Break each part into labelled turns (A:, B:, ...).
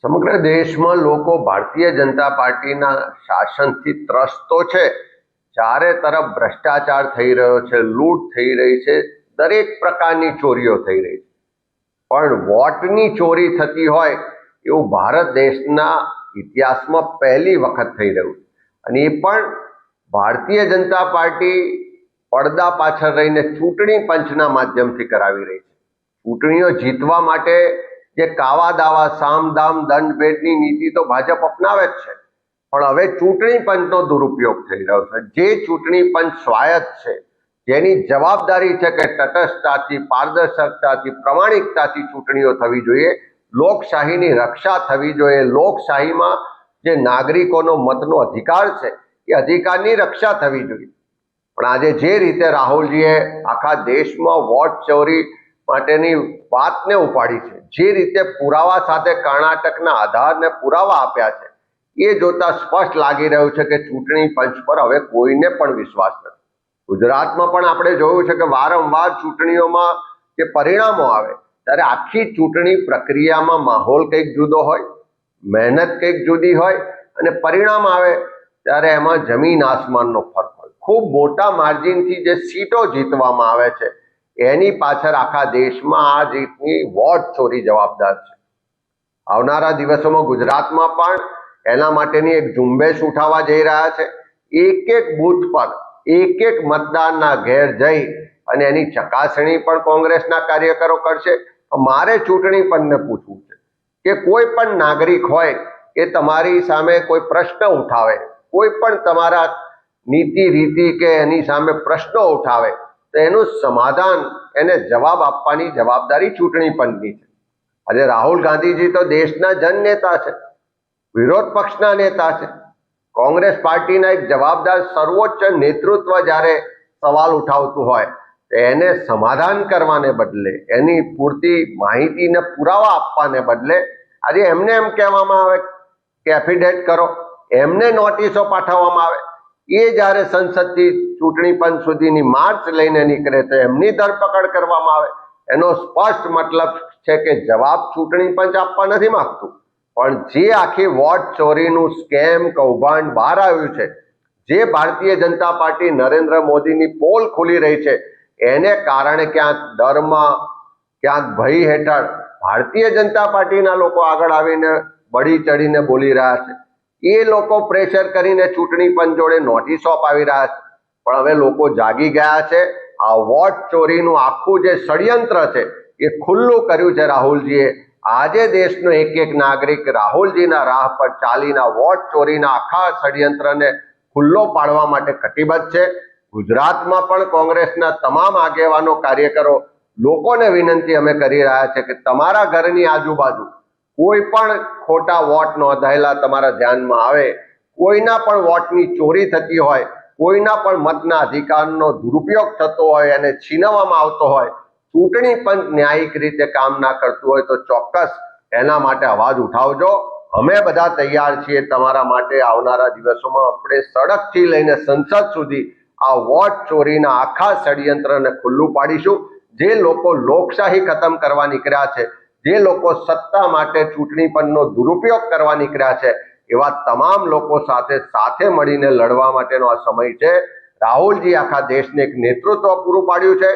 A: સમગ્ર દેશમાં લોકો ભારતીય જનતા પાર્ટીના શાસનથી ત્રસ્ત તો છે. ચારે તરફ ભ્રષ્ટાચાર થઈ રહ્યો છે, લૂંટ થઈ રહી છે, દરેક પ્રકારની ચોરીઓ થઈ રહી છે. પણ વોટની ચોરી થતી હોય એવું ભારત દેશના ઇતિહાસમાં પહેલી વખત થઈ રહ્યું છે. અને એ પણ ભારતીય જનતા પાર્ટી પડદા પાછળ રહીને ચૂંટણી પંચના માધ્યમથી કરાવી રહી છે. ચૂંટણીઓ જીતવા માટે જે કાવા દાવા સામ દામ દંડ ભેદની નીતિ તો ભાજપ અપનાવે જ છે, પણ હવે ચૂંટણી પંચનો દુરુપયોગ થઈ રહ્યો છે. જે ચૂંટણી પંચ સ્વાયત્ત છે, જેની જવાબદારી છે કે તટસ્થતાથી, પારદર્શકતાથી, પ્રમાણિકતાથી ચૂંટણીઓ થવી જોઈએ, લોકશાહીની રક્ષા થવી જોઈએ, લોકશાહીમાં જે નાગરિકોનો મતનો અધિકાર છે એ અધિકારની રક્ષા થવી જોઈએ. પણ આજે જે રીતે રાહુલજીએ આખા દેશમાં વોટ ચોરી માટેની વાતને ઉપાડી છે, જે રીતે પુરાવા સાથે કર્ણાટકના આધારને પુરાવા આપ્યા છે, એ જોતા સ્પષ્ટ લાગી રહ્યું છે કે ચૂંટણી પંચ પર હવે કોઈને પણ વિશ્વાસ નથી. ગુજરાતમાં પણ આપણે જોયું છે કે વારંવાર ચૂંટણીઓમાં જે પરિણામો આવે ત્યારે આખી ચૂંટણી પ્રક્રિયામાં માહોલ કંઈક જુદો હોય, મહેનત કંઈક જુદી હોય, અને પરિણામ આવે ત્યારે એમાં જમીન આસમાનનો ફરક હોય. ખૂબ મોટા માર્જિનથી જે સીટો જીતવામાં આવે છે એની પાછળ આખા દેશમાં આ રીતની વોટ ચોરી જવાબદાર છે. આવનારા દિવસોમાં ગુજરાતમાં પણ એના માટેની એક ઝુંબેશ ઉઠાવવા જઈ રહ્યા છે. એક એક બૂથ પર એક એક મતદારના ઘેર જઈ અને એની ચકાસણી પણ કોંગ્રેસના કાર્યકરો કરશે. મારે ચૂંટણી પંચને પૂછવું છે કે કોઈ પણ નાગરિક હોય કે તમારી સામે કોઈ પ્રશ્ન ઉઠાવે, કોઈ પણ તમારા નીતિ રીતિ કે એની સામે પ્રશ્નો ઉઠાવે તો એનું સમાધાન, એને જવાબ આપવાની જવાબદારી ચૂંટણી પંચની છે. આજે રાહુલ ગાંધીજી તો દેશના જનનેતા છે, વિરોધ પક્ષના નેતા છે. કોંગ્રેસ પાર્ટીના એક જવાબદાર સર્વોચ્ચ નેતૃત્વ જ્યારે સવાલ ઉઠાવતું હોય તો એને સમાધાન કરવાને બદલે, એની પૂરતી માહિતીને પુરાવા આપવાને બદલે આજે એમને એમ કહેવામાં આવે કે એફિડેવિટ કરો, એમને નોટિસો પાઠવવામાં આવે. એ જ્યારે સંસદથી ચૂંટણી પંચ સુધીની માર્ચ લઈને નીકળે તો એમની ધરપકડ કરવામાં આવે. એનો સ્પષ્ટ મતલબ છે કે જવાબ ચૂંટણી પંચ આપવા નથી માંગતું, પણ જે આખી વોટ ચોરીનું સ્કેમ કૌભાંડ બહાર આવ્યું છે, જે ભારતીય જનતા પાર્ટી નરેન્દ્ર મોદીની પોલ ખુલી રહી છે, એને કારણે ક્યાંક ડરમાં, ક્યાંક ભય હેઠળ ભારતીય જનતા પાર્ટીના લોકો આગળ આવીને બળી ચડીને બોલી રહ્યા છે. એ લોકો પ્રેશર કરીને ચૂંટણી પંચ જોડે નોટિસો અપાવી રહ્યા છે. પણ હવે લોકો જાગી ગયા છે. આ વોટ ચોરીનું આખું જે ષડયંત્ર છે એ ખુલ્લું કર્યું છે રાહુલજીએ. આજે દેશનો એક એક નાગરિક રાહુલજીના રાહ પર ચાલીને વોટ ચોરીના આખા ષડયંત્રને ખુલ્લો પાડવા માટે કટિબદ્ધ છે. ગુજરાતમાં પણ કોંગ્રેસના તમામ આગેવાનો, કાર્યકરો, લોકોને વિનંતી અમે કરી રહ્યા છે કે તમારા ઘરની આજુબાજુ કોઈ પણ ખોટા વોટ નોંધાયેલા તમારા ધ્યાનમાં આવે, કોઈના પણ વોટની ચોરી થતી હોય, કોઈના પણ મતના અધિકારનો દુરુપયોગ થતો હોય, એને છીનવવામાં આવતો હોય, ચૂંટણી પંચ ન્યાયિક રીતે કામ ના કરતું હોય તો ચોક્કસ એના માટે અવાજ ઉઠાવજો. અમે બધા તૈયાર છીએ તમારા માટે. આવનારા દિવસોમાં આપણે સડકથી લઈને સંસદ સુધી આ વોટ ચોરીના આખા ષડયંત્રને ખુલ્લું પાડીશું. જે લોકો લોકશાહી ખતમ કરવા નીકળ્યા છે, જે લોકો સત્તા માટે ચૂંટણી પંચનો દુરુપયોગ કરવા નીકળ્યા છે, એવા તમામ લોકો સાથે મળીને લડવા માટેનો આ સમય છે. રાહુલજી આખા દેશને એક નેતૃત્વ પૂરું પાડ્યું છે,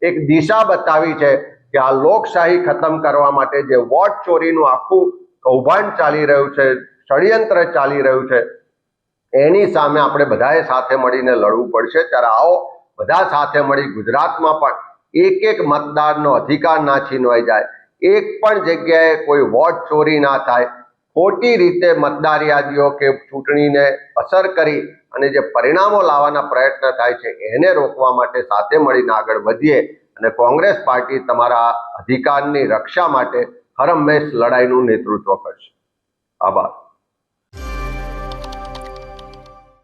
A: એક દિશા બતાવી છે કે આ લોકશાહી ખતમ કરવા માટે જે વોટ ચોરીનું આખું કૌભાંડ ચાલી રહ્યું છે, ષડયંત્ર ચાલી રહ્યું છે, એની સામે આપણે બધાએ સાથે મળીને લડવું પડશે. ત્યારે આવો બધા સાથે મળી ગુજરાતમાં પણ એક એક મતદારનો અધિકાર ના છીનવાઈ જાય, એક પણ જગ્યાએ કોઈ વોટ ચોરી ના થાય, ખોટી રીતે મતદાર યાદીઓ કે ચૂંટણીને અસર કરી અને જે પરિણામો લાવવાના પ્રયત્ન થાય છે એને રોકવા માટે સાથે મળીને આગળ વધીએ અને કોંગ્રેસ પાર્ટી તમારા અધિકારની રક્ષા માટે હરહંમેશ લડાઈનું નેતૃત્વ કરશે. આભાર.